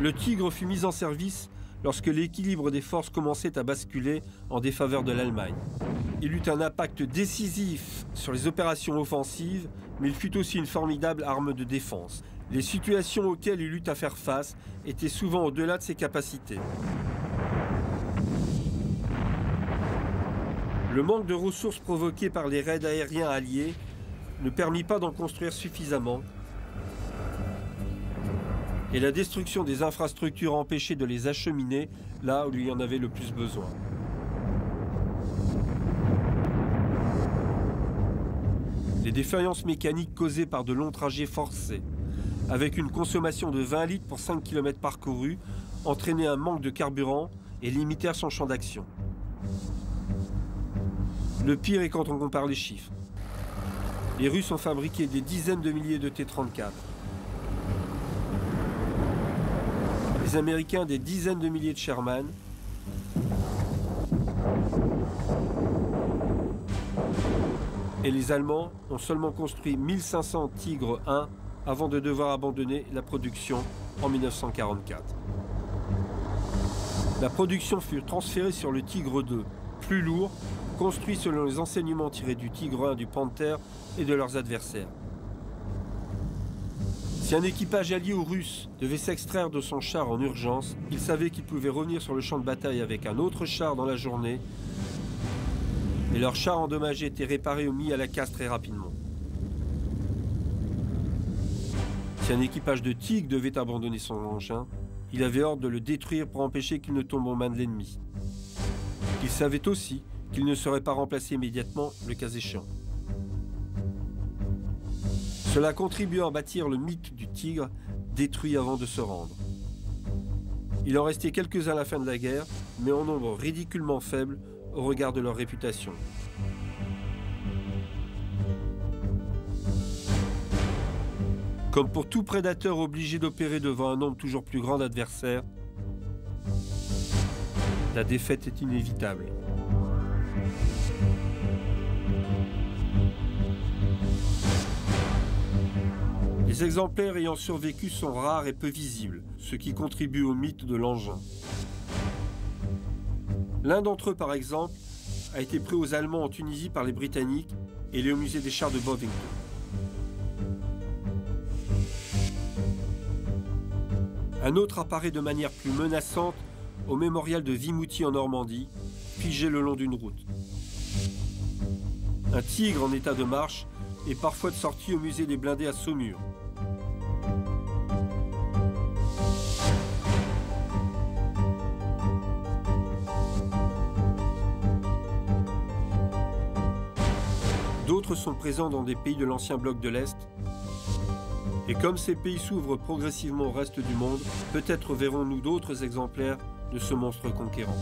Le Tigre fut mis en service lorsque l'équilibre des forces commençait à basculer en défaveur de l'Allemagne. Il eut un impact décisif sur les opérations offensives, mais il fut aussi une formidable arme de défense. Les situations auxquelles il eut à faire face étaient souvent au-delà de ses capacités. Le manque de ressources provoqué par les raids aériens alliés ne permit pas d'en construire suffisamment, et la destruction des infrastructures empêchait de les acheminer là où il y en avait le plus besoin. Les défaillances mécaniques causées par de longs trajets forcés, avec une consommation de 20 litres pour 5 km parcourus, entraînaient un manque de carburant et limitèrent son champ d'action. Le pire est quand on compare les chiffres. Les Russes ont fabriqué des dizaines de milliers de T-34. Les Américains des dizaines de milliers de Sherman. Et les Allemands ont seulement construit 1500 Tigre 1 avant de devoir abandonner la production en 1944. La production fut transférée sur le Tigre 2, plus lourd, construit selon les enseignements tirés du Tigre 1, du Panther et de leurs adversaires. Si un équipage allié aux Russes devait s'extraire de son char en urgence, il savait qu'il pouvait revenir sur le champ de bataille avec un autre char dans la journée, et leur char endommagé était réparé ou mis à la casse très rapidement. Si un équipage de Tigre devait abandonner son engin, il avait ordre de le détruire pour empêcher qu'il ne tombe aux mains de l'ennemi. Il savait aussi qu'il ne serait pas remplacé immédiatement, le cas échéant. Cela contribue à bâtir le mythe du Tigre, détruit avant de se rendre. Il en restait quelques-uns à la fin de la guerre, mais en nombre ridiculement faible au regard de leur réputation. Comme pour tout prédateur obligé d'opérer devant un nombre toujours plus grand d'adversaires, la défaite est inévitable. Les exemplaires ayant survécu sont rares et peu visibles, ce qui contribue au mythe de l'engin. L'un d'entre eux, par exemple, a été pris aux Allemands en Tunisie par les Britanniques et il est au musée des chars de Bovington. Un autre apparaît de manière plus menaçante au mémorial de Vimoutiers en Normandie, figé le long d'une route. Un Tigre en état de marche est parfois de sortie au musée des blindés à Saumur. D'autres sont présents dans des pays de l'ancien bloc de l'Est. Et comme ces pays s'ouvrent progressivement au reste du monde, peut-être verrons-nous d'autres exemplaires de ce monstre conquérant.